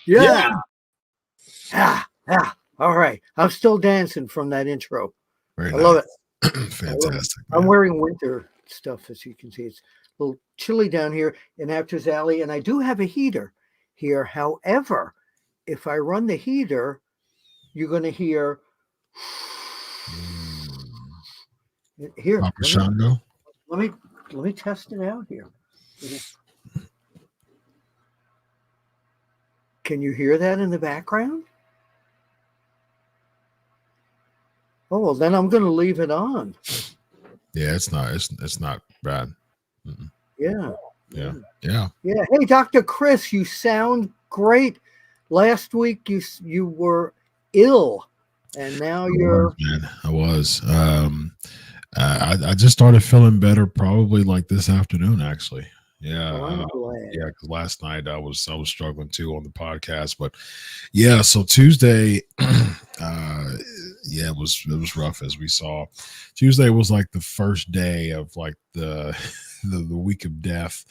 Yeah. All right. I'm still dancing from that intro. Very I love it. Fantastic. I'm wearing winter stuff, as you can see. It's a little chilly down here in Apter's Alley, and I do have a heater here. However, if I run the heater, you're going to hear here. Let me test it out here. Can you hear that in the background? Oh, well, then I'm going to leave it on. Yeah, it's not bad. Mm-mm. Yeah. Hey, Dr. Chris, you sound great. Last week you were ill, and now you're. I was. I just started feeling better probably like this afternoon, actually. Yeah, because last night I was struggling too on the podcast, but yeah. So Tuesday, it was rough, as we saw. Tuesday was like the first day of like the week of death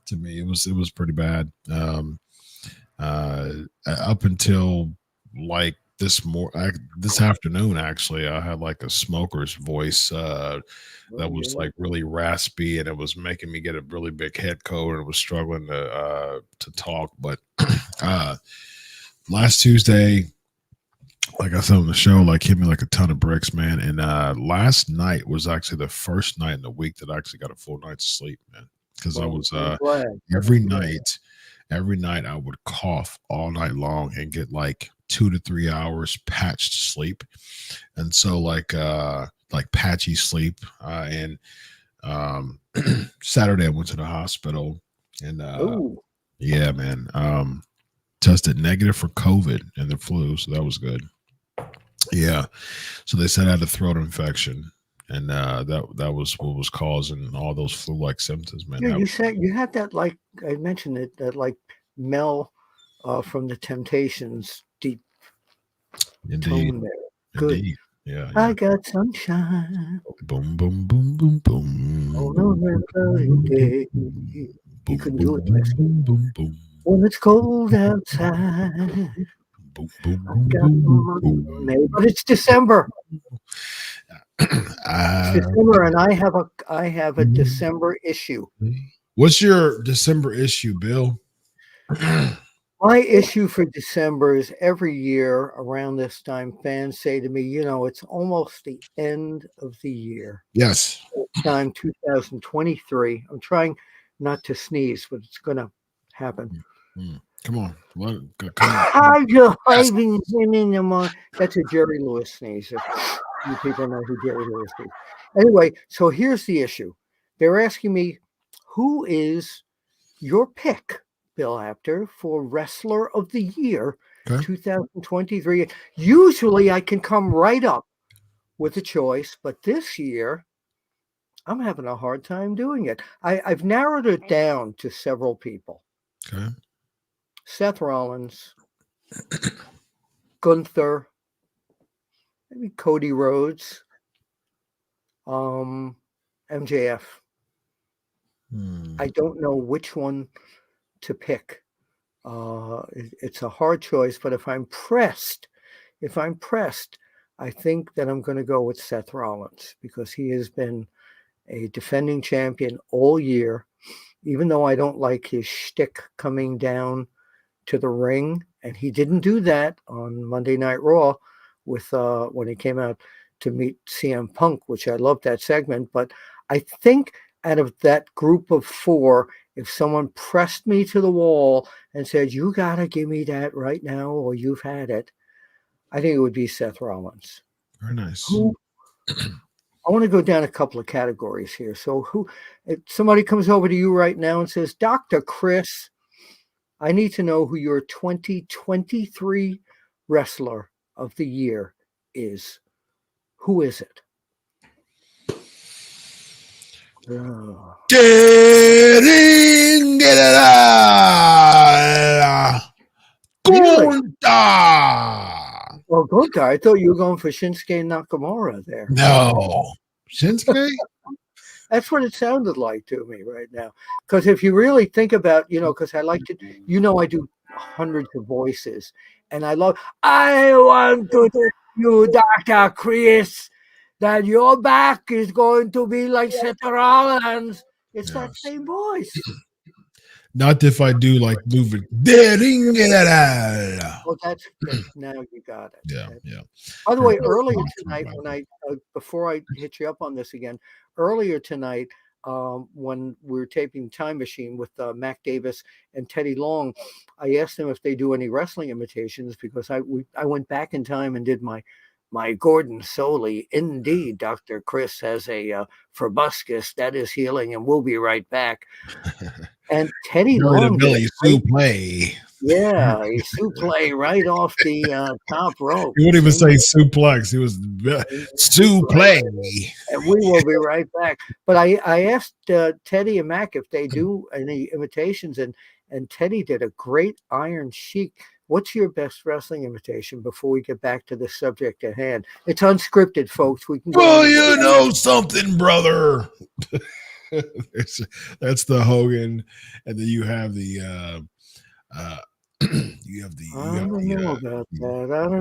to me. It was pretty bad. Up until like this afternoon, actually, I had like a smoker's voice that was like really raspy, and it was making me get a really big head cold, and it was struggling to talk. But last Tuesday, like I said on the show, like hit me like a ton of bricks, man. And last night was actually the first night in the week that I actually got a full night's sleep, man. Because I was every night I would cough all night long and get like 2 to 3 hours patched sleep, and so like patchy sleep. And Saturday I went to the hospital, and yeah, man, tested negative for COVID and the flu, so that was good. Yeah, so they said I had a throat infection, and that was what was causing all those flu-like symptoms, man. Yeah, you said you had that, like I mentioned it, that like Mel from the Temptations deep tone there. Good. Indeed. Yeah. I got sunshine. Boom, boom, boom, boom, boom. On a rainy day. You can do it, Miss. Boom, boom, boom. When it's cold outside. Boom, boom, boom, boom, boom. But it's December. It's December, and I have a December issue. What's your December issue, Bill? My issue for December is every year around this time, fans say to me, it's almost the end of the year. Yes. It's time 2023. I'm trying not to sneeze, but it's going to happen. Come on. That's a Jerry Lewis sneeze. You people know who Jerry Lewis is. Anyway, so here's the issue. They're asking me, who is your pick, Bill Apter, for Wrestler of the Year 2023? Usually I can come right up with a choice, but this year I'm having a hard time doing it. I've narrowed it down to several people. Okay. Seth Rollins, Gunther, maybe Cody Rhodes, MJF. I don't know which one to pick. It's a hard choice, but if I'm pressed, I think that I'm going to go with Seth Rollins, because he has been a defending champion all year, even though I don't like his shtick coming down to the ring. And he didn't do that on Monday Night Raw with when he came out to meet CM Punk, which I loved that segment. But I think out of that group of four, if someone pressed me to the wall and said, you got to give me that right now or you've had it, I think it would be Seth Rollins. Very nice. I want to go down a couple of categories here. So if somebody comes over to you right now and says, Dr. Chris, I need to know who your 2023 Wrestler of the Year is. Who is it? Get it out. Gunther. Well, Gunther, I thought you were going for Shinsuke Nakamura there. No. Shinsuke? That's what it sounded like to me right now. Because if you really think about, because I like to, I do hundreds of voices, and I want to tell you, Dr. Chris, that your back is going to be like Seth Rollins. It's that same voice. Not if I do like moving. Well, that's now you got it. Yeah. By the way, earlier tonight, when before I hit you up on this again, earlier tonight, when we were taping Time Machine with Mac Davis and Teddy Long, I asked them if they do any wrestling imitations because I went back in time and did my Gordon Soley. Indeed, Dr. Chris has a proboscis that is healing, and we'll be right back. And Teddy Long did play. Yeah, he suplex right off the top rope. He wouldn't even say suplex. He was suplex. And we will be right back. But I asked Teddy and Mac if they do any imitations, and Teddy did a great Iron Sheik. What's your best wrestling imitation before we get back to the subject at hand? It's unscripted, folks. We can go. Well, you know something, brother. That's the Hogan, and then you have the I don't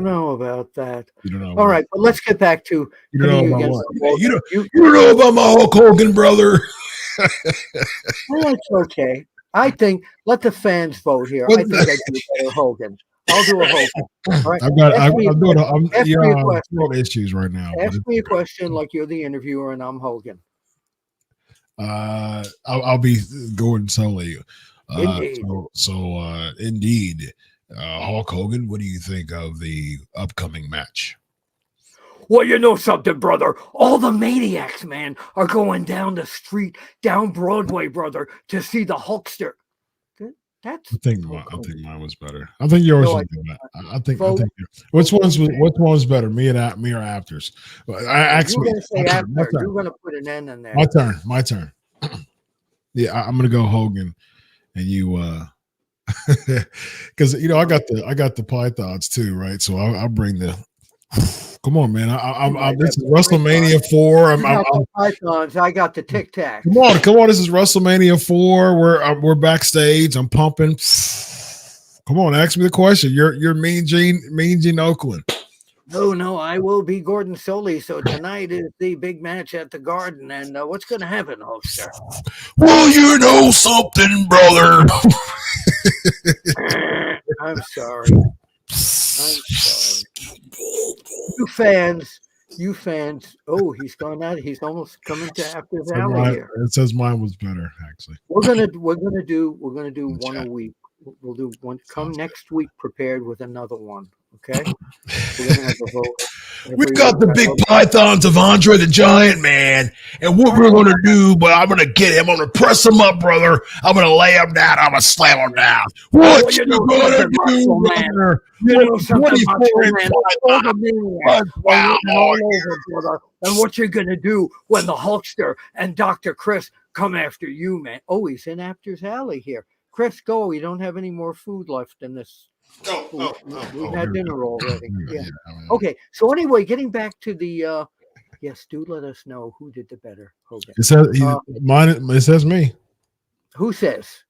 know about that. You don't know. All right, but let's get back to you don't know about my Hulk Hogan, brother. Well, that's okay. I think let the fans vote here. I think I do better Hogan. I'll do a Hogan. All right. I'm doing issues right now. Ask me a question like you're the interviewer and I'm Hogan. I'll be Gordon Soley. Indeed. Indeed. Hulk Hogan, what do you think of the upcoming match? Well, you know something, brother. All the maniacs, man, are going down the street, down Broadway, brother, to see the Hulkster. I think mine was better. I think yours was better. I think which one's better, me or Apters? You're gonna put an N in there. My turn. Yeah, I'm gonna go Hogan, and you because I got the pythons too, right? So I'll bring the. Come on, man! This is WrestleMania 4. Pythons. I got the Tic Tac. Come on! This is WrestleMania 4. We're backstage. I'm pumping. Come on, ask me the question. You're Mean Gene Oakland. No, I will be Gordon Soley. So tonight is the big match at the Garden, and what's going to happen, Hulkster? Well, you know something, brother. I'm sorry. You fans. Oh, he's gone out. He's almost coming to Apter Valley here. It says mine was better, actually. We're gonna do one a week. We'll do one. Come next week prepared with another one. Okay. We're gonna have a vote. We've got the big pythons of Andre the Giant, man. And what we're going to do, but I'm going to get him. I'm going to press him up, brother. I'm going to lay him down. I'm going to slam him down. What you going to do, brother? And what you're going to do when the Hulkster and Dr. Chris come after you, man. Oh, he's in Apter's Alley here. Chris, go. You don't have any more food left in this. We've had dinner already. Yeah. Okay. So anyway, getting back to the yes, do let us know who did the better, Hogan. It says me. Who says?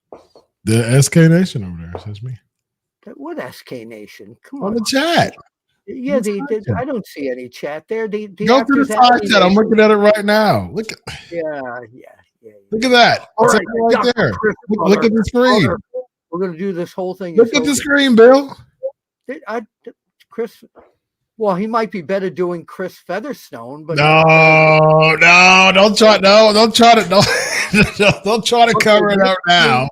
The SK Nation over there. It says me. What SK Nation? Come on. On the chat. Yeah, I don't see any chat there. Go through the side chat. I'm looking at it right now. Look. Yeah. Look at that. All right, right there. Look at the screen. We're going to do this whole thing. Look at the screen, Bill. Chris. Well, he might be better doing Chris Featherstone, but no, don't try to cover it up now.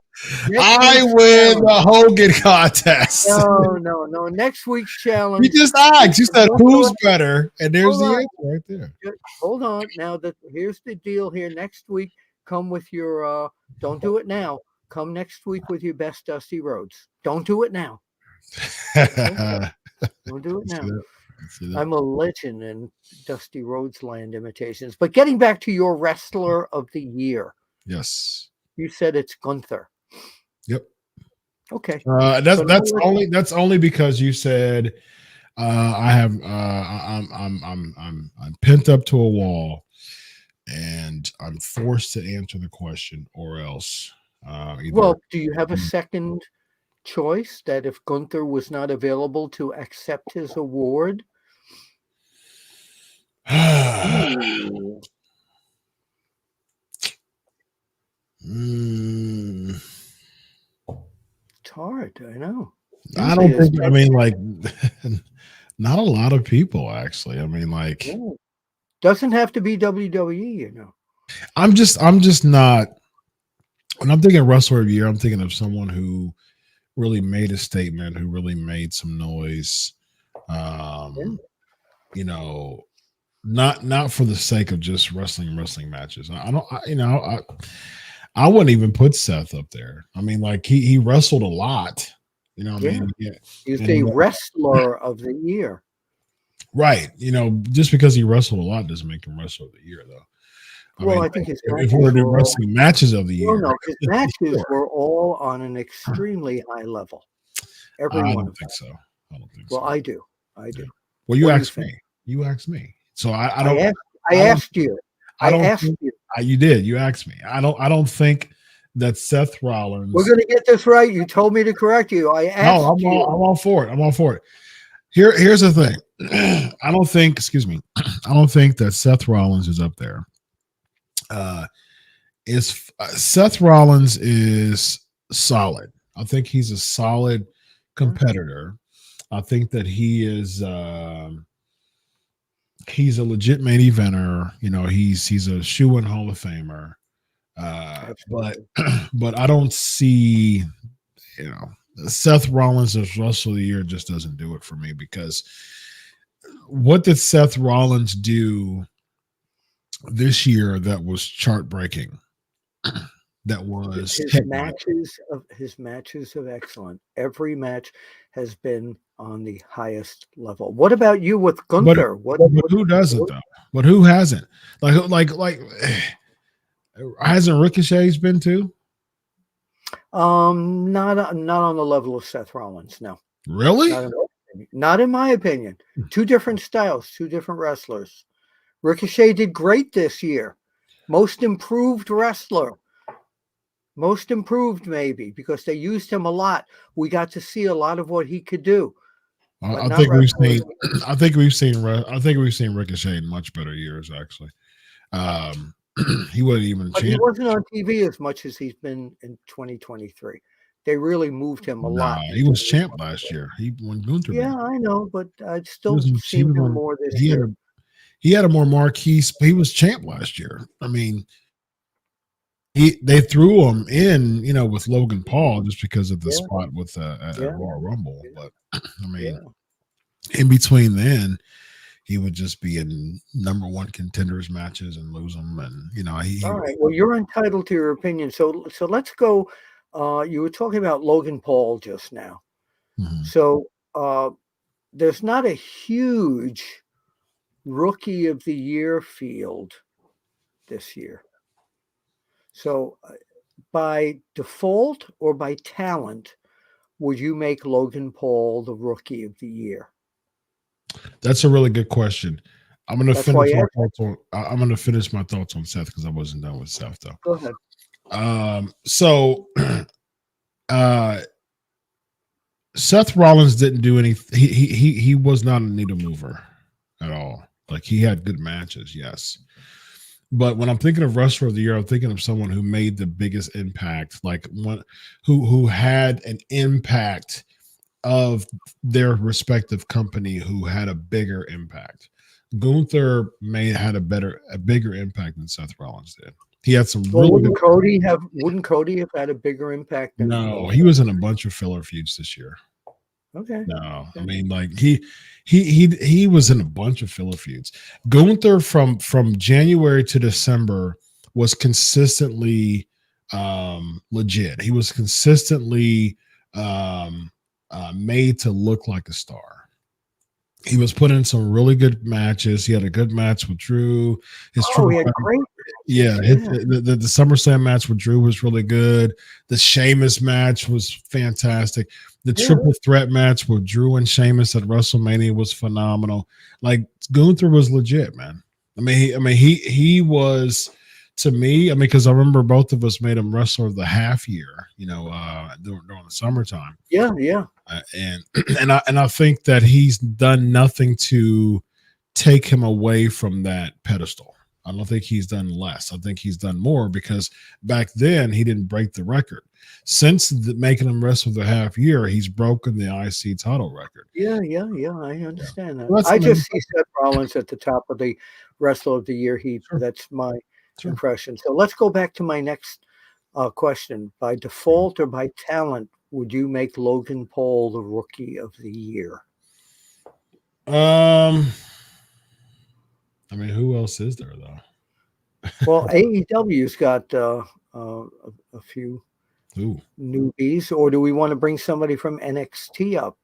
I win the Hogan contest. No. Next week's challenge. You just asked. You said who's better, and there's the answer right there. Hold on. Now here's the deal. Here next week, come with your. Don't do it now. Come next week with your best Dusty Rhodes. Don't do it now. Don't do it now. I'm a legend in Dusty Rhodes land imitations. But getting back to your wrestler of the year. Yes. You said it's Gunther. Yep. Okay. That's only because you said I'm pinned up to a wall, and I'm forced to answer the question, or else Well, do you have a second choice that if Gunther was not available to accept his award? Ooh. It's hard, I know. I don't think. I mean, like, not a lot of people actually. I mean, like, doesn't have to be WWE. You know, I'm just not. When I'm thinking wrestler of the year, I'm thinking of someone who really made a statement, who really made some noise. You know, not for the sake of just wrestling matches. I wouldn't even put Seth up there. I mean, like he wrestled a lot. You know what I mean? Yeah. He's the wrestler of the year. Right. You know, just because he wrestled a lot doesn't make him wrestler of the year, though. I think his if we're doing wrestling matches of the year. No, his matches were all on an extremely high level. Every one. I don't think so. Well, I do. Yeah. Well, you asked me. You asked me. So I don't. I asked you. I asked you. You did. You asked me. I don't think that Seth Rollins. We're going to get this right. You told me to correct you. I asked you. I'm all for it. I'm all for it. Here's the thing. I don't think. Excuse me. I don't think that Seth Rollins is up there. Seth Rollins is solid. I think he's a solid competitor. I think that he is. He's a legit main eventer. You know, he's a shoe-in Hall of Famer. But I don't see, you know, Seth Rollins as wrestler of the year just doesn't do it for me, because what did Seth Rollins do this year that was chart breaking? That was his matches of excellent. Every match has been on the highest level. What about you with Gunther? But who doesn't though? But who hasn't? Like hasn't Ricochet's been too? Not on the level of Seth Rollins. No. Really? Not in my opinion. Two different styles, two different wrestlers. Ricochet did great this year. Most improved wrestler. Most improved, maybe, because they used him a lot. We got to see a lot of what he could do. I think we've seen Ricochet in much better years, actually. He wasn't even. But he wasn't on TV as much as he's been in 2023. They really moved him a lot. He was champ last year. When Gunther. Yeah, I know, but I'd still seen him more this year. He had a more marquee. He was champ last year. I mean, they threw him in, you know, with Logan Paul just because of the spot with at Royal Rumble. But I mean, in between then, he would just be in number one contenders matches and lose them, and you know. All right. Well, you're entitled to your opinion. So let's go. You were talking about Logan Paul just now. Mm-hmm. So there's not a huge rookie of the year field this year. So by default or by talent, would you make Logan Paul the rookie of the year? That's a really good question. I'm going to finish my thoughts on Seth, because I wasn't done with Seth though. Go ahead. Seth Rollins didn't do anything. He was not a needle mover at all. Like, he had good matches, yes. But when I'm thinking of wrestler of the year, I'm thinking of someone who made the biggest impact, like one who had an impact of their respective company, who had a bigger impact. Gunther had a bigger impact than Seth Rollins did. He had some wouldn't Cody have had a bigger impact than he was in a bunch of filler feuds this year. Okay. No, I mean, like he was in a bunch of filler feuds. Gunther from January to December was consistently legit. He was consistently made to look like a star. He was put in some really good matches. He had a good match with Drew. He had great. The SummerSlam match with Drew was really good. The Sheamus match was fantastic. The triple threat match with Drew and Sheamus at WrestleMania was phenomenal. Like, Gunther was legit, man. He was, to me. I mean, because I remember both of us made him wrestler of the half year. During the summertime. Yeah. And I think that he's done nothing to take him away from that pedestal. I don't think he's done less. I think he's done more, because back then he didn't break the record. Since making him wrestle the half year, he's broken the IC title record. Yeah. I understand that. Well, I just see Seth Rollins at the top of the wrestler of the year heap. Sure. That's my impression. So let's go back to my next question. By default or by talent, would you make Logan Paul the rookie of the year? I mean, who else is there though? Well, AEW's got a few newbies, or do we want to bring somebody from NXT up?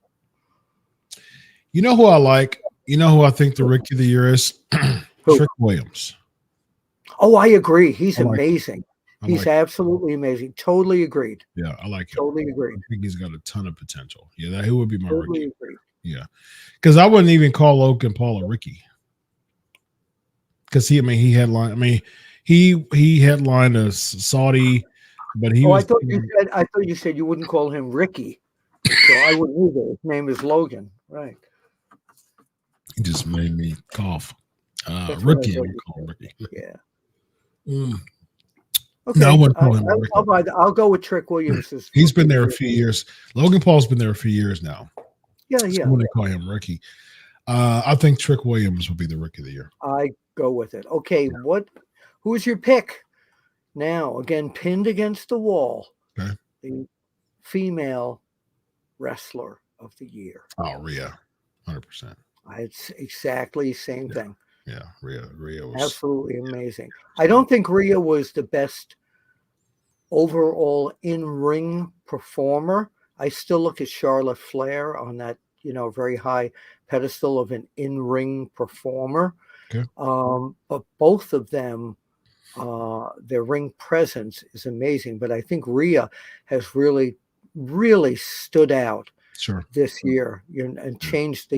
You know who I like? You know who I think the rookie of the year is? Trick Williams. Oh, I agree. He's amazing. He's absolutely amazing. Totally agreed. Yeah, I like him. Totally agreed. I think he's got a ton of potential. Yeah, he would be my rookie. Agreed. Yeah, because I wouldn't even call Logan Paul a rookie. Because he headlined a Saudi, but he. I thought you said you wouldn't call him Ricky. So I wouldn't either. His name is Logan, right? He just made me cough. Rookie, I would call him Ricky. Yeah. Okay. No, I wouldn't call him Ricky. I'll go with Trick Williams. He's been there a few years. Logan Paul's been there a few years now. Yeah. I wouldn't call him Ricky. I think Trick Williams will be the rookie of the year. I go with it. Okay, who's your pick? Now, again, pinned against the wall. Okay. The female wrestler of the year. Oh, Rhea. 100%. It's exactly the same thing. Yeah, Rhea was absolutely amazing. I don't think Rhea was the best overall in-ring performer. I still look at Charlotte Flair on that, very high pedestal of an in-ring performer. Okay. But both of them, their ring presence is amazing. But I think Rhea has really, really stood out this year, and changed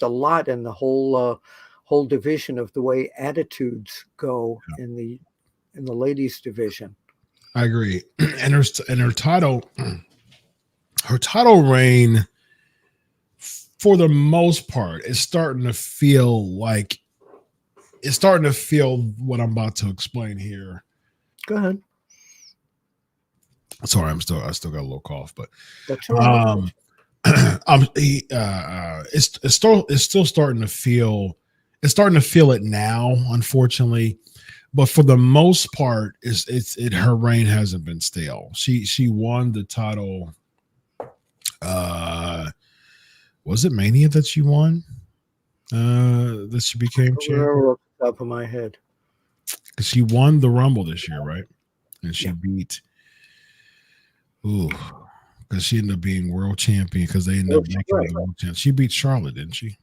a lot in the whole division of the way attitudes go in the ladies division. I agree. And her title reign, for the most part, is starting to feel what I'm about to explain here. Go ahead. Sorry, I still got a little cough, but that's all right. It's still starting to feel. It's starting to feel it now, unfortunately, but for the most part, her reign hasn't been stale. She won the title. Was it Mania that she won? That she became champion. Off the top of my head, because she won the Rumble this year, right? And she beat. Because she ended up being world champion, because they ended up making the world champion. She beat Charlotte, didn't she?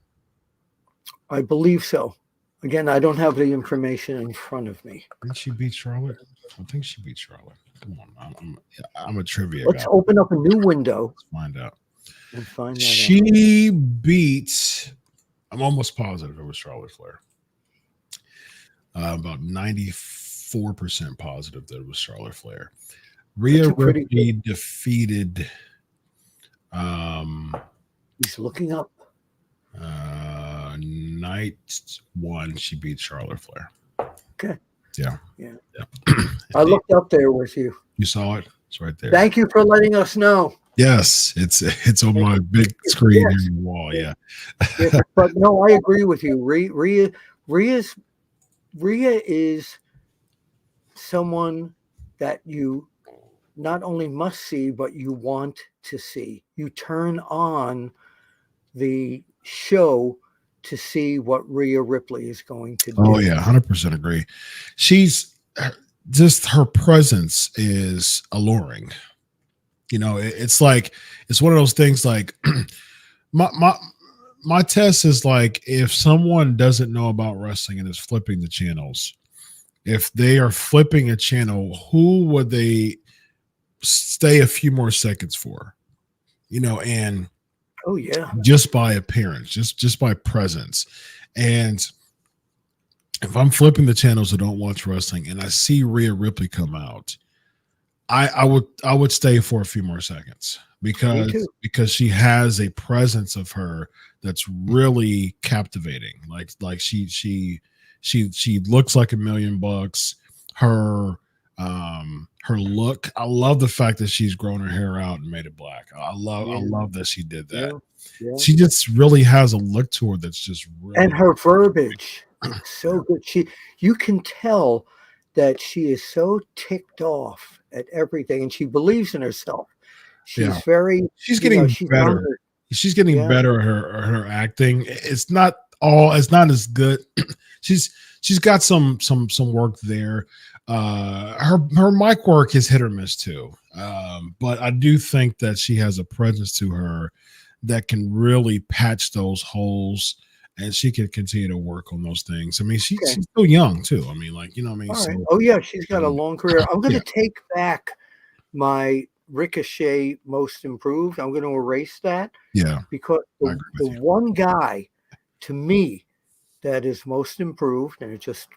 I believe so. Again, I don't have the information in front of me. Did she beat Charlotte? I think she beat Charlotte. Come on, I'm a trivia Let's guy. open up a new window. Let's find out. And find that she beat. I'm almost positive it was Charlotte Flair. About 94% positive that it was Charlotte Flair. Rhea Ripley defeated. He's looking up. Night one, she beat Charlotte Flair. Okay. Yeah. I looked up there with you. You saw it? It's right there. Thank you for letting us know. Yes, it's on my big screen near the wall. Yeah. But no, I agree with you. Rhea is someone that you not only must see, but you want to see. You turn on the show to see what Rhea Ripley is going to do. Oh yeah, 100% agree. She's just, her presence is alluring. It's like, it's one of those things like my test is like, if someone doesn't know about wrestling and is flipping the channels, if they are flipping a channel, who would they stay a few more seconds for? And oh yeah, just by appearance, just by presence. And if I'm flipping the channels that don't watch wrestling and I see Rhea Ripley come out, I would stay for a few more seconds because she has a presence of her that's really captivating. Like she looks like $1,000,000. Her look. I love the fact that she's grown her hair out and made it black. I love that she did that. Yeah. She just really has a look to her that's just really, and her verbiage is so good. You can tell that she is so ticked off at everything, and she believes in herself. She's she's getting better. She's getting better at her acting. It's not as good. She's got some work there. Her mic work is hit or miss too. But I do think that she has a presence to her that can really patch those holes, and she can continue to work on those things. I mean, she's still young too. I mean, like, you know what I mean? All right. Oh yeah, she's got a long career. I'm going to take back my Ricochet most improved. I'm going to erase that. Yeah. Because the one guy to me that is most improved, and it just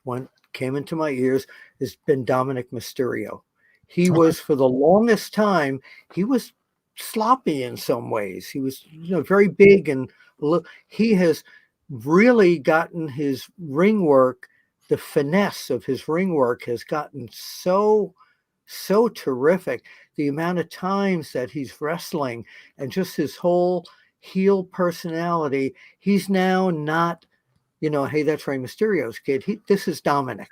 came into my ears, has been Dominik Mysterio. He was, for the longest time, he was sloppy in some ways. He was, very big, and he has really gotten his ring work, the finesse of his ring work has gotten so terrific. The amount of times that he's wrestling and just his whole heel personality, he's now not, hey, that's Rey Mysterio's kid. This is Dominik.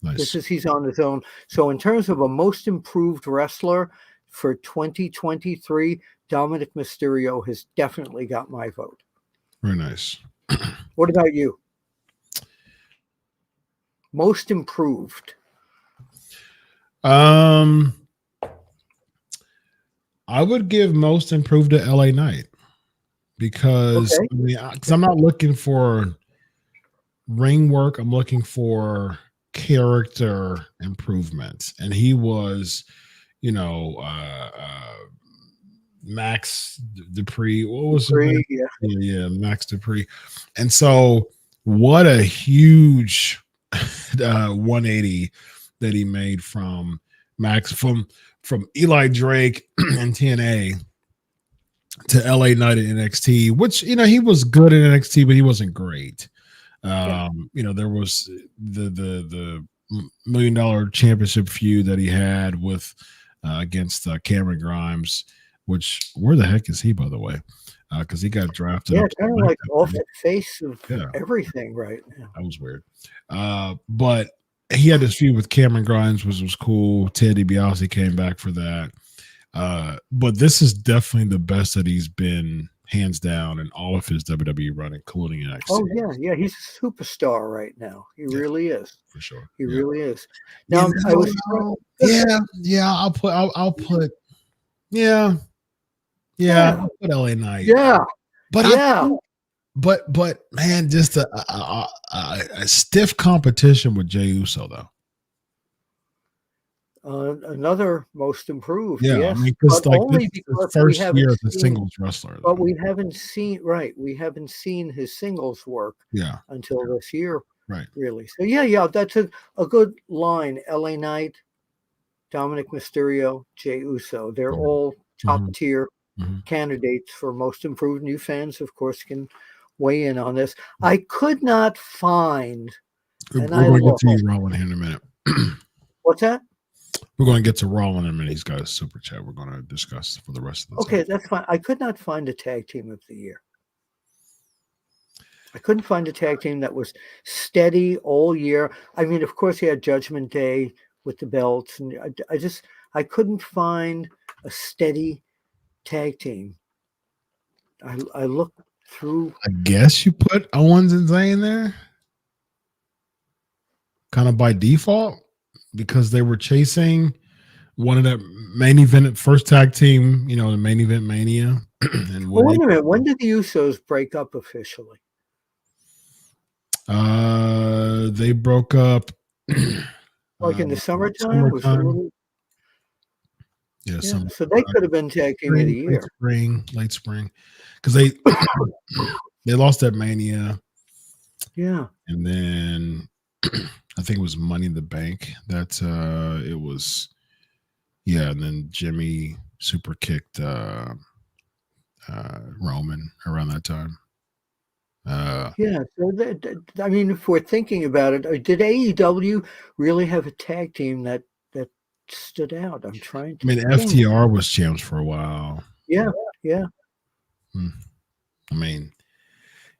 Nice. He's on his own. So in terms of a most improved wrestler for 2023, Dominik Mysterio has definitely got my vote. Very nice. What about you? Most improved. I would give most improved to LA Knight because I'm not looking for ring work. I'm looking for character improvements, and he was, Max Dupree. What was Dupree, yeah, Max Dupree. And so, what a huge 180 that he made from Max, from Eli Drake and TNA to LA Knight in NXT, which he was good in NXT, but he wasn't great. There was the $1 million championship feud that he had with against Cameron Grimes, which, where the heck is he, by the way? Because he got drafted. Yeah, kind of like off the face of everything right now. That was weird. But he had this feud with Cameron Grimes, which was cool. Ted DiBiase came back for that. But this is definitely the best that he's been, hands down, in all of his WWE run, including NXT. Oh yeah, he's a superstar right now. He really is, for sure. He really is. Now I was, I'll put I'll put LA Knight. Yeah, but but man, just a stiff competition with Jey Uso though. Another most improved, yes, I mean, but only because first year as a singles wrestler. But we haven't seen his singles work until this year, right? Really. So that's a good line. LA Knight, Dominik Mysterio, Jey Uso. They're all top tier candidates for most improved. New fans, of course, can weigh in on this. I could not find. We're going to get to you, Rollin, here in a minute. What's that? We're going to get to Rollin in a minute. He's got a super chat we're going to discuss for the rest of the time. That's fine. I could not find a tag team of the year. I couldn't find a tag team that was steady all year. I mean, of course, you had Judgment Day with the belts, and I couldn't find a steady tag team. I looked through. I guess you put Owens and Zayn there, kind of by default, because they were chasing one of the main event first tag team, the main event Mania. And wait a minute, when did the Usos break up officially? They broke up like in the summertime. So they could have been tag team of the year. Late spring, because they lost that Mania. Yeah, and then I think it was Money in the Bank that it was. Yeah, and then Jimmy super kicked Roman around that time. Yeah, so I mean, if we're thinking about it, did AEW really have a tag team that stood out? I'm trying I to mean, think. FTR was champs for a while. Yeah, yeah. I mean,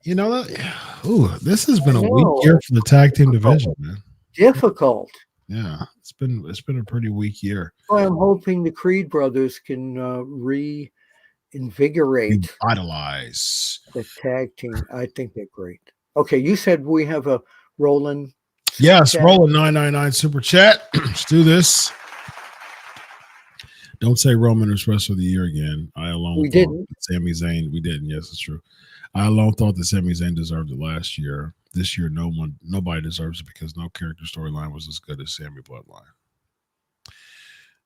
this has been I a weak know. year for the tag team division, man. Difficult. Yeah, it's been a pretty weak year. Well, I'm hoping the Creed brothers can reinvigorate Revitalize. the tag team. I think they're great. Okay, you said we have a Roland. Yes, chat. roll a 999 super chat. Let's do this. Don't say Roman is wrestler of the year again. I alone We thought didn't. Sami Zayn. We didn't. Yes, it's true. I alone thought that Sami Zayn deserved it last year. This year, nobody deserves it because no character storyline was as good as Sami Bloodline.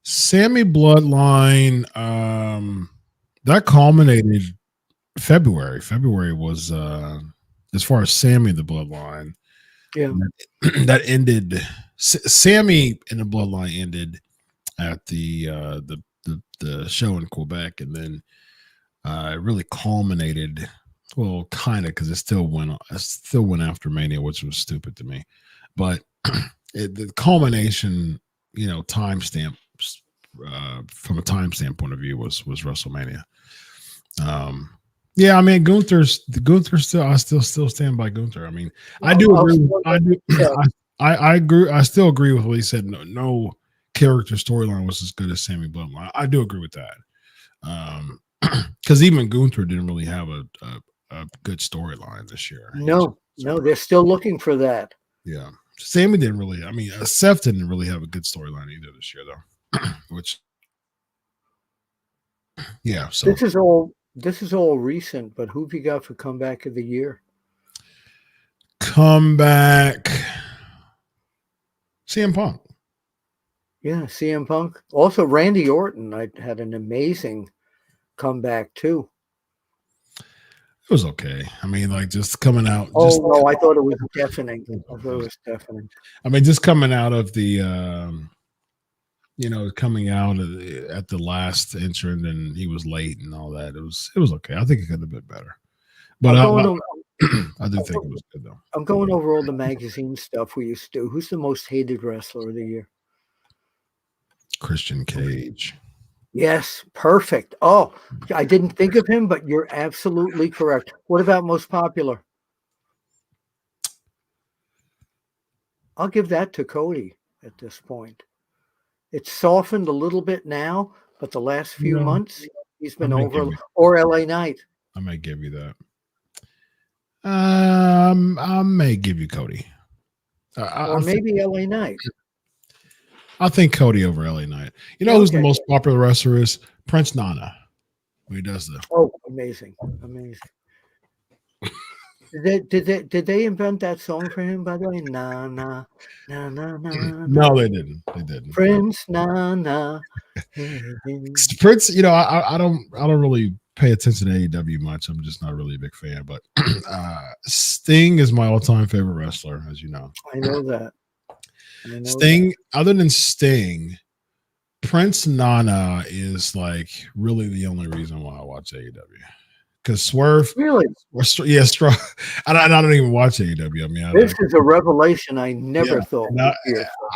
Sami Bloodline, that culminated February. February was as far as Sami the Bloodline. Yeah. That ended. Sami and the Bloodline ended at the show in Quebec, and then it really culminated. Well, kind of, because it still went after Mania, which was stupid to me. But the culmination, timestamp from a time standpoint of view was WrestleMania. Yeah, I mean Gunther still. I still stand by Gunther. I mean, I do agree. I agree. I still agree with what he said. No character storyline was as good as Sami Bloodline. I do agree with that. Because even Gunther didn't really have a good storyline this year. No, they're still looking for that. Yeah, Sami didn't really. I mean, Seth didn't really have a good storyline either this year, though. Which, yeah. So this is all recent. But who have you got for comeback of the year? Comeback. CM Punk. Yeah, CM Punk. Also, Randy Orton. I had an amazing comeback too. It was okay. I mean, like just coming out. No, I thought it was deafening. I mean, just coming out of the, coming out at the last entrant, and he was late and all that. It was okay. I think it could have been better, but I do think it was good though. I'm going over all the magazine stuff we used to do. Who's the most hated wrestler of the year? Christian Cage. Yes, perfect. Oh, I didn't think of him, but you're absolutely correct. What about most popular? I'll give that to Cody at this point. It's softened a little bit now, but the last few months he's been over. Or LA Knight. I might give you that. I may give you Cody. Or maybe LA Knight. I think Cody over LA Knight. You know who's the most popular wrestler is? Prince Nana. Who he does the. Oh, amazing. Did they invent that song for him, by the way? Na na na na na. No, they didn't. They didn't. Prince Nana. Prince, I don't really pay attention to AEW much. I'm just not really a big fan. But Sting is my all-time favorite wrestler, as you know. I know that. Sting, other than Sting, Prince Nana is like really the only reason why I watch AEW. Because Swerve, really, yeah, I don't even watch AEW. I mean, this is a revelation I never thought.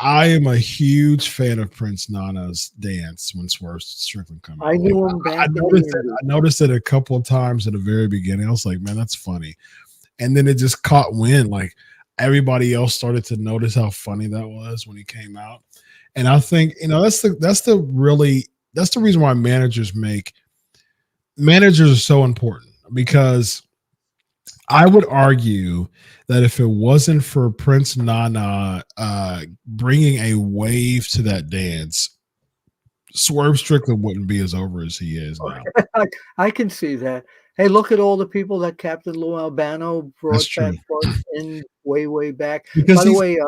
I am a huge fan of Prince Nana's dance when Swerve Strickland comes. I knew him back. I noticed it a couple of times at the very beginning. I was like, man, that's funny. And then it just caught wind. Like everybody else started to notice how funny that was when he came out. And I think that's the reason why managers are so important, because I would argue that if it wasn't for Prince Nana bringing a wave to that dance, Swerve Strickland wouldn't be as over as he is now. I can see that. Hey, look at all the people that Captain Lou Albano brought that in way back. By the way,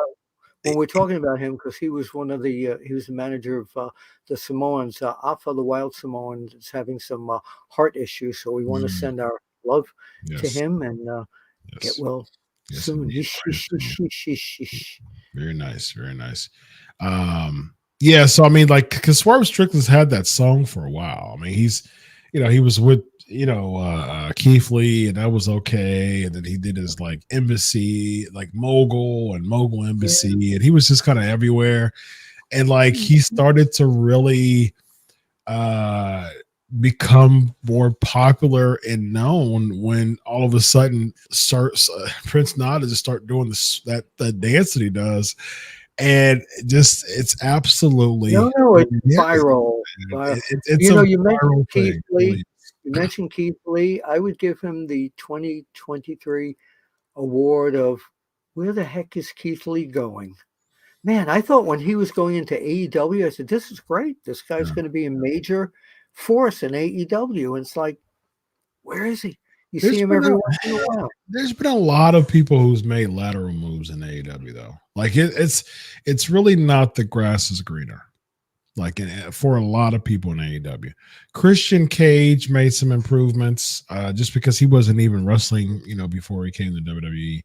when we're talking about him, because he was one of the he was the manager of the Samoans. Alpha, the Wild Samoan, is having some heart issues, so we want to send our love to him and get well Yes, Soon. indeed. Very nice. Very nice. Yeah, so I mean, like, because Swerve Strickland's had that song for a while. I mean, he was with, Keith Lee, and that was okay. And then he did his like Embassy, like Mogul and Mogul Embassy, and he was just kind of everywhere. And like he started to really become more popular and known when all of a sudden Prince Nana just start doing the dance that he does, and just it's absolutely it's viral. It's a You mentioned viral Keith thing. Lee. You mentioned Keith Lee. I would give him the 2023 award of where the heck is Keith Lee going? Man, I thought when he was going into AEW, I said, this is great. This guy's going to be a major force in AEW. And it's like, where is he? You see him every once in a while. There's been a lot of people who's made lateral moves in AEW, though. Like it's really not the grass is greener. Like for a lot of people in AEW, Christian Cage made some improvements just because he wasn't even wrestling, before he came to WWE.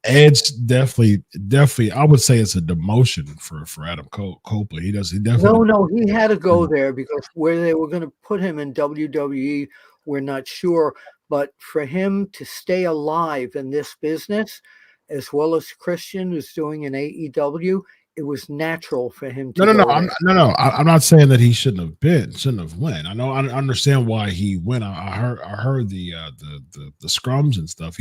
Edge definitely, I would say it's a demotion for Adam Copeland. He definitely. No, he had to go there because where they were going to put him in WWE, we're not sure. But for him to stay alive in this business, as well as Christian who's doing an AEW, it was natural for him to No. I'm not saying that he shouldn't have went. I know. I understand why he went. I heard the scrums and stuff.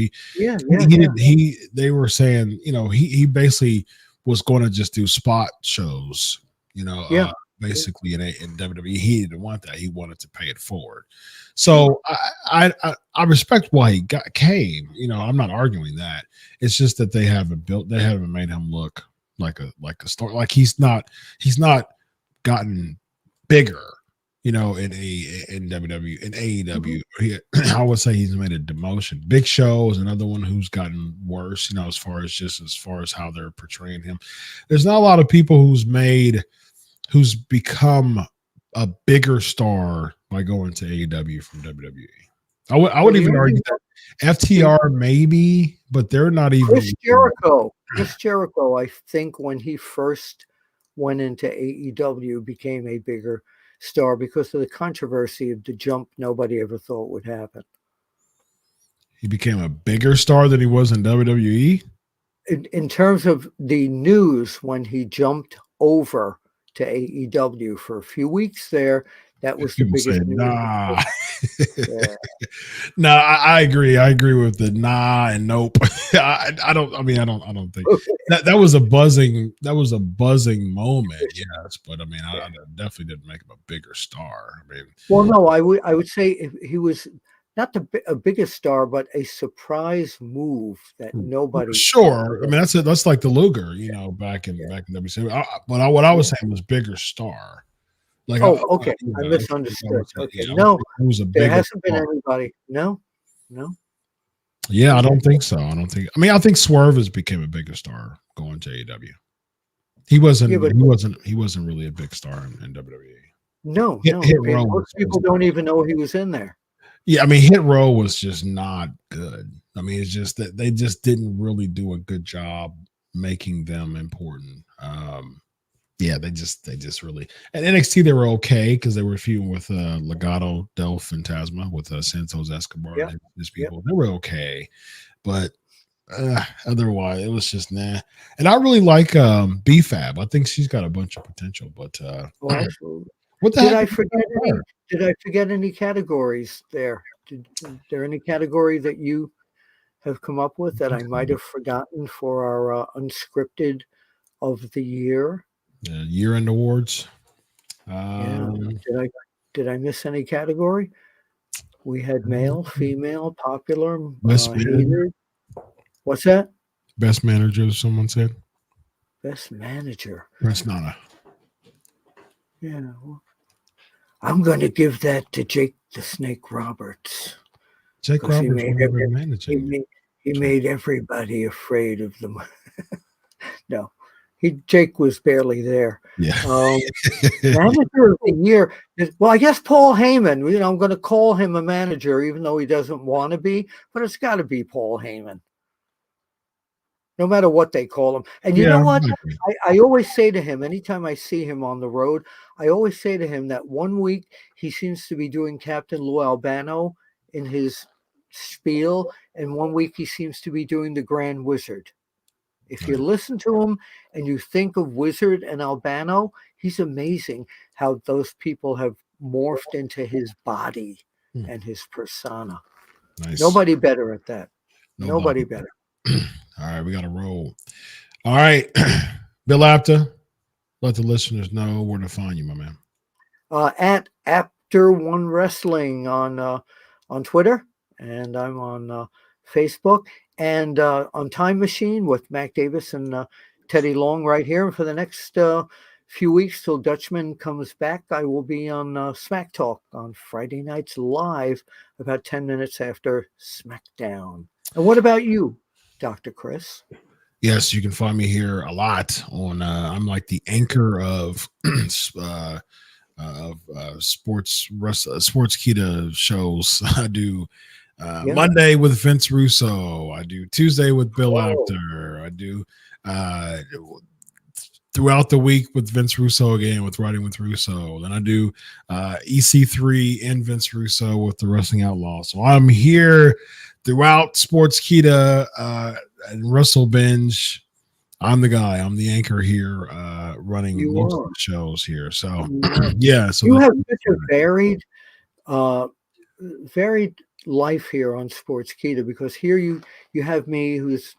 They were saying, he basically was going to just do spot shows, basically in WWE. He didn't want that. He wanted to pay it forward. So I respect why he came. I'm not arguing that. It's just that they haven't made him look like a star. Like he's not gotten bigger, in WWE, in AEW. I would say he's made a demotion. Big Show is another one who's gotten worse, as far as how they're portraying him. There's not a lot of people who's become a bigger star by going to AEW from WWE. I would even argue that FTR maybe, but they're not even. Chris Jericho, I think when he first went into AEW, became a bigger star because of the controversy of the jump nobody ever thought would happen. He became a bigger star than he was in WWE? In terms of the news, when he jumped over to AEW for a few weeks there, that was the biggest news. Nah. No, I agree. I agree with the nah and nope. I don't think that was a buzzing moment. Yes, but I mean, I definitely didn't make him a bigger star. I mean, well, no, I would say he was not a biggest star, but a surprise move that nobody. Sure, I mean that's like the Luger, back in WCW. But what I was saying was bigger star. Like, okay. I misunderstood. Okay, no, there hasn't been anybody. No. Yeah, I don't think so. I think Swerve has became a bigger star going to AEW. He wasn't really a big star in WWE. No. Most people don't even know he was in there. Yeah, I mean, Hit Row was just not good. I mean, it's just that they just didn't really do a good job making them important. Yeah, they just really, at NXT they were okay because they were feuding with Legado del Fantasma with Santos Escobar and his people. They were okay, but otherwise it was just nah. And I really like B-Fab. I think she's got a bunch of potential. But absolutely. What the heck? Did I forget any categories there? Is there any category that you have come up with that I might have forgotten for our unscripted of the year? Year-end awards. Did I miss any category? We had male, female, popular, hated. What's that? Best manager, someone said. Best manager. Prince Nana. Yeah. Well, I'm going to give that to Jake the Snake Roberts. Jake Roberts was managing. He made everybody afraid of them. No. Jake was barely there. Yeah. Manager of the year. Well, I guess Paul Heyman. I'm going to call him a manager, even though he doesn't want to be. But it's got to be Paul Heyman. no matter what they call him. And you know what? I always say to him, anytime I see him on the road, I always say to him that one week he seems to be doing Captain Lou Albano in his spiel, and one week he seems to be doing the Grand Wizard. If you listen to him and you think of Wizard and Albano, he's amazing how those people have morphed into his body and his persona. Nice. Nobody better at that. Nobody better. All right, we got to roll. All right, Bill Apter, let the listeners know where to find you, my man. At Apter One Wrestling on Twitter, and I'm on Facebook, and on Time Machine with Mac Davis and Teddy Long right here. And for the next few weeks till Dutchman comes back, I will be on Smack Talk on Friday nights live about 10 minutes after SmackDown. And what about you, Dr. Chris? Yes, you can find me here a lot on I'm like the anchor of Sportskeeda shows. I do Monday with Vince Russo. I do Tuesday with Bill Apter. I do throughout the week with Vince Russo again with Writing with Russo. Then I do EC3 and Vince Russo with the Wrestling Outlaws. So I'm here throughout Sportskeeda and Russell Binge. I'm the guy. I'm the anchor here, running most of the shows here. So yeah. So you have such a varied life here on Sportskeeda, because here you have me, who's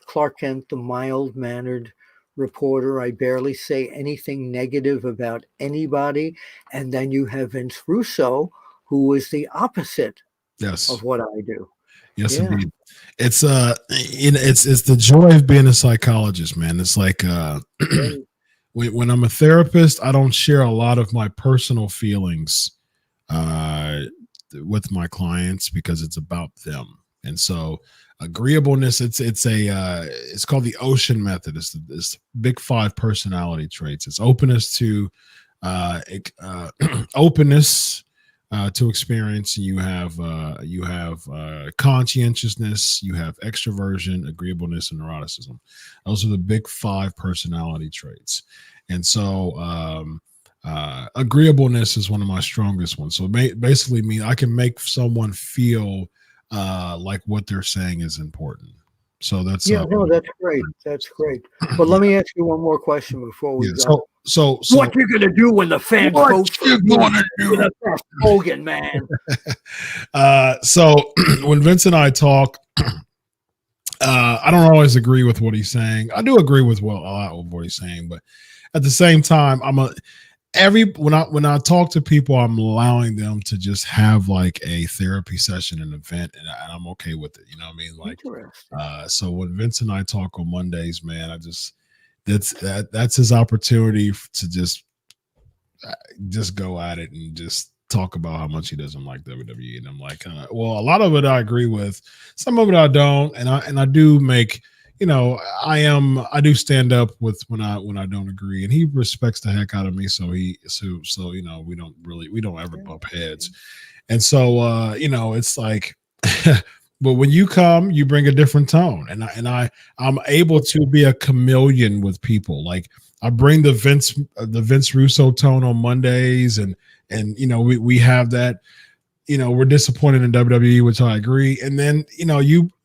Clark Kent, the mild-mannered reporter. I barely say anything negative about anybody. And then you have Vince Russo, who is the opposite of what I do. Yes, indeed. It's it's the joy of being a psychologist, man. It's like when I'm a therapist, I don't share a lot of my personal feelings with my clients because it's about them. And so agreeableness, it's called the Ocean method. It's the big 5 personality traits. It's openness to openness to experience. You have conscientiousness, you have extroversion, agreeableness, and neuroticism. Those are the big 5 personality traits. And so agreeableness is one of my strongest ones. So basically I can make someone feel like what they're saying is important. So that's that's great. That's great. But let me ask you one more question before we go. So what you're gonna do when the fans vote for you? The best Hogan, man. So when Vince and I talk, I don't always agree with what he's saying. I do agree with a lot of what he's saying, but at the same time, when I talk to people, I'm allowing them to just have like a therapy session, an event, and I'm okay with it. You know what I mean? Like, so when Vince and I talk on Mondays, man, that's his opportunity to just go at it and just talk about how much he doesn't like WWE. And I'm like, well, a lot of it I agree with, some of it I don't, and I do make. I do stand up with when I don't agree, and he respects the heck out of me. So we don't ever bump heads. And so, it's like, but when you come, you bring a different tone, and I'm able to be a chameleon with people. Like I bring the Vince Russo tone on Mondays, and we have that. We're disappointed in WWE, which I agree. And then,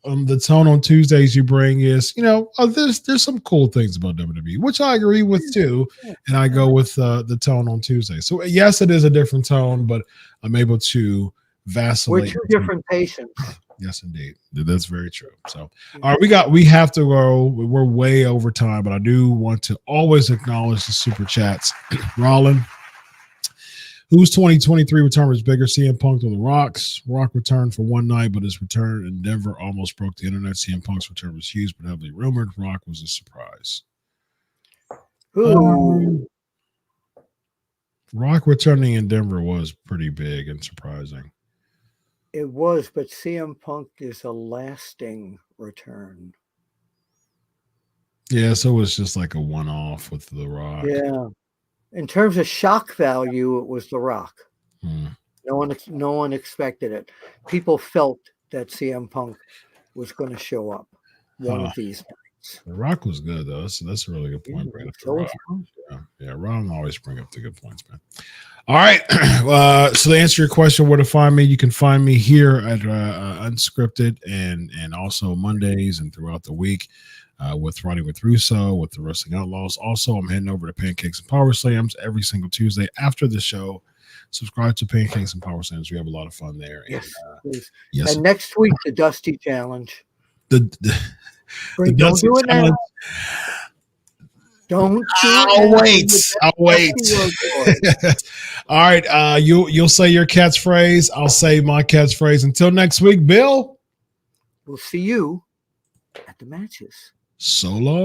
the tone on Tuesdays you bring is, there's some cool things about WWE, which I agree with too. And I go with the tone on Tuesday. So yes, it is a different tone, but I'm able to vacillate. We're 2 different patients. Yes, indeed. That's very true. So, all right, we have to go. We're way over time, but I do want to always acknowledge the super chats. Rollin, whose 2023 return was bigger, CM Punk or The Rock's? Rock returned for one night, but his return in Denver almost broke the internet. CM Punk's return was huge, but heavily rumored. Rock was a surprise. Rock returning in Denver was pretty big and surprising. It was, but CM Punk is a lasting return. Yeah, so it was just like a one-off with The Rock. Yeah. In terms of shock value, it was The Rock. No one expected it. People felt that CM Punk was going to show up one of these nights. The Rock was good though. That's a really good point. Bringing up the Rock. Yeah, Ron always bring up the good points, man. All right. So to answer your question, where to find me, you can find me here at UnSKripted and also Mondays and throughout the week with Running with Russo, with the Wrestling Outlaws. Also, I'm heading over to Pancakes and Power Slams every single Tuesday after the show. Subscribe to Pancakes and Power Slams. We have a lot of fun there. Yes, and, yes. And next week, the Dusty Challenge. The don't do it now. Don't. I'll wait. All right. You'll say your catchphrase. I'll say my catchphrase. Until next week, Bill. We'll see you at the matches. So long.